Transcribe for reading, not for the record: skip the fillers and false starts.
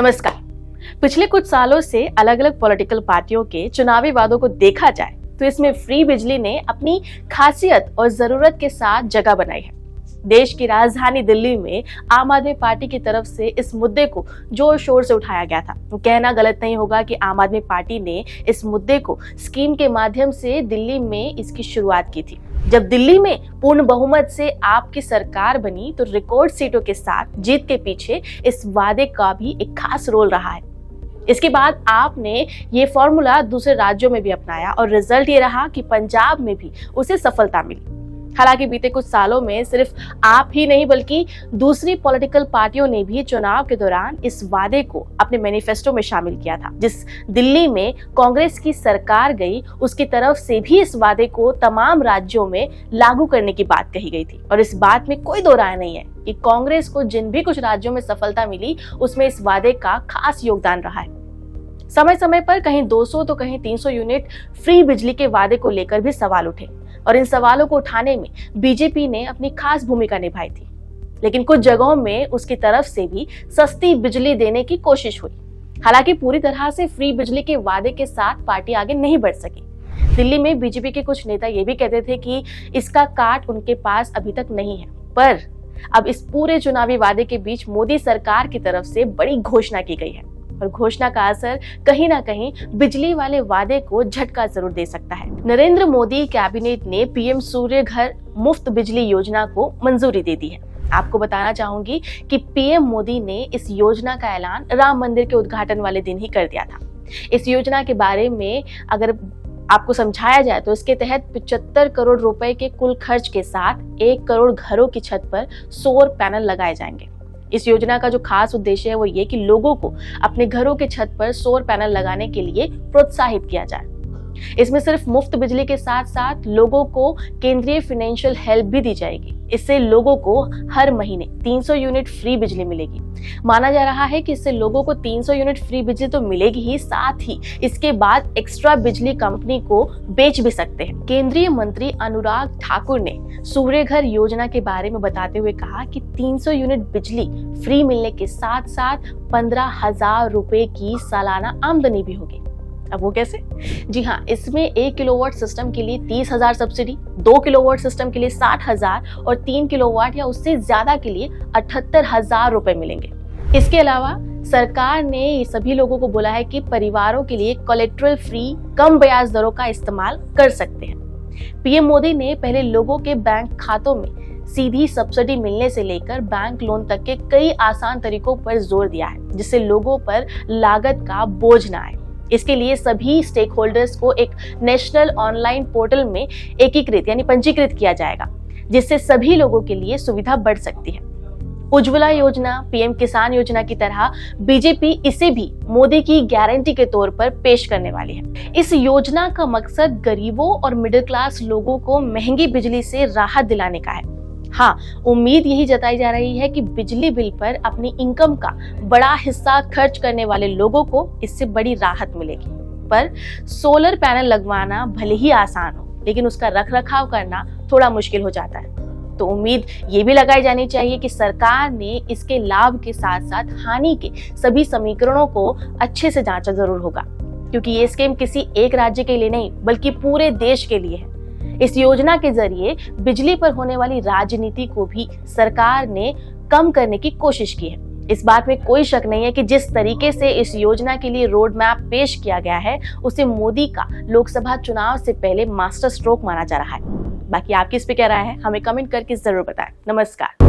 नमस्कार। पिछले कुछ सालों से अलग अलग पॉलिटिकल पार्टियों के चुनावी वादों को देखा जाए तो इसमें फ्री बिजली ने अपनी खासियत और जरूरत के साथ जगह बनाई है। देश की राजधानी दिल्ली में आम आदमी पार्टी की तरफ से इस मुद्दे को जोर शोर से उठाया गया था। कहना गलत नहीं होगा कि आम आदमी पार्टी ने इस मुद्दे को स्कीम के माध्यम से दिल्ली में इसकी शुरुआत की थी। जब दिल्ली में पूर्ण बहुमत से आपकी सरकार बनी तो रिकॉर्ड सीटों के साथ जीत के पीछे इस वादे का भी एक खास रोल रहा है। इसके बाद आपने ये फॉर्मूला दूसरे राज्यों में भी अपनाया और रिजल्ट ये रहा कि पंजाब में भी उसे सफलता मिली। हालांकि बीते कुछ सालों में सिर्फ आप ही नहीं बल्कि दूसरी पॉलिटिकल पार्टियों ने भी चुनाव के दौरान इस वादे को अपने मैनिफेस्टो में शामिल किया था। जिस दिल्ली में कांग्रेस की सरकार गई उसकी तरफ से भी इस वादे को तमाम राज्यों में लागू करने की बात कही गई थी। और इस बात में कोई दो राय नहीं है कि कांग्रेस को जिन भी कुछ राज्यों में सफलता मिली उसमें इस वादे का खास योगदान रहा है। समय समय पर कहीं 200 तो कहीं 300 यूनिट फ्री बिजली के वादे को लेकर भी सवाल उठे और इन सवालों को उठाने में बीजेपी ने अपनी खास भूमिका निभाई थी। लेकिन कुछ जगहों में उसकी तरफ से भी सस्ती बिजली देने की कोशिश हुई। हालांकि पूरी तरह से फ्री बिजली के वादे के साथ पार्टी आगे नहीं बढ़ सकी। दिल्ली में बीजेपी के कुछ नेता ये भी कहते थे कि इसका काट उनके पास अभी तक नहीं है, पर अब इस पूरे चुनावी वादे के बीच मोदी सरकार की तरफ से बड़ी घोषणा की गई है और घोषणा का असर कहीं ना कहीं बिजली वाले वादे को झटका जरूर दे सकता है। नरेंद्र मोदी कैबिनेट ने पीएम सूर्य घर मुफ्त बिजली योजना को मंजूरी दे दी है। आपको बताना चाहूंगी कि पीएम मोदी ने इस योजना का ऐलान राम मंदिर के उद्घाटन वाले दिन ही कर दिया था। इस योजना के बारे में अगर आपको समझाया जाए तो इसके तहत 75 करोड़ रुपए के कुल खर्च के साथ 1 करोड़ घरों की छत पर सौर पैनल लगाए जाएंगे। इस योजना का जो खास उद्देश्य है वो ये कि लोगों को अपने घरों के छत पर सौर पैनल लगाने के लिए प्रोत्साहित किया जाए। इसमें सिर्फ मुफ्त बिजली के साथ साथ लोगों को केंद्रीय फाइनेंशियल हेल्प भी दी जाएगी। इससे लोगों को हर महीने 300 यूनिट फ्री बिजली मिलेगी। माना जा रहा है कि इससे लोगों को 300 यूनिट फ्री बिजली तो मिलेगी ही, साथ ही इसके बाद एक्स्ट्रा बिजली कंपनी को बेच भी सकते हैं। केंद्रीय मंत्री अनुराग ठाकुर ने सूर्य घर योजना के बारे में बताते हुए कहा कि 300 यूनिट बिजली फ्री मिलने के साथ साथ 15,000 रुपए की सालाना आमदनी भी होगी। अब वो कैसे? जी हाँ, इसमें 1 किलोवाट सिस्टम के लिए 30,000 सब्सिडी, 2 किलोवाट सिस्टम के लिए 60,000 और 3 किलोवाट या उससे ज्यादा के लिए 78,000 रुपए मिलेंगे। इसके अलावा सरकार ने ये सभी लोगों को बोला है कि परिवारों के लिए कोलेट्रल फ्री कम ब्याज दरों का इस्तेमाल कर सकते हैं। पीएम मोदी ने पहले लोगों के बैंक खातों में सीधी सब्सिडी मिलने से लेकर बैंक लोन तक के कई आसान तरीकों पर जोर दिया है, जिससे लोगों पर लागत का बोझ न आए। इसके लिए सभी स्टेक होल्डर्स को एक नेशनल ऑनलाइन पोर्टल में एकीकृत यानी पंजीकृत किया जाएगा, जिससे सभी लोगों के लिए सुविधा बढ़ सकती है। उज्ज्वला योजना, पीएम किसान योजना की तरह बीजेपी इसे भी मोदी की गारंटी के तौर पर पेश करने वाली है। इस योजना का मकसद गरीबों और मिडिल क्लास लोगों को महंगी बिजली से राहत दिलाने का है। हाँ, उम्मीद यही जताई जा रही है कि बिजली बिल पर अपनी इनकम का बड़ा हिस्सा खर्च करने वाले लोगों को इससे बड़ी राहत मिलेगी। पर सोलर पैनल लगवाना भले ही आसान हो, लेकिन उसका रखरखाव करना थोड़ा मुश्किल हो जाता है। तो उम्मीद ये भी लगाई जानी चाहिए कि सरकार ने इसके लाभ के साथ साथ हानि के सभी समीकरणों को अच्छे से जांचा जरूर होगा, क्योंकि ये स्कीम किसी एक राज्य के लिए नहीं बल्कि पूरे देश के लिए है। इस योजना के जरिए बिजली पर होने वाली राजनीति को भी सरकार ने कम करने की कोशिश की है। इस बात में कोई शक नहीं है कि जिस तरीके से इस योजना के लिए रोड मैप पेश किया गया है उसे मोदी का लोकसभा चुनाव से पहले मास्टर स्ट्रोक माना जा रहा है। बाकी आपकी इस पे क्या राय है, हमें कमेंट करके जरूर बताएं। नमस्कार।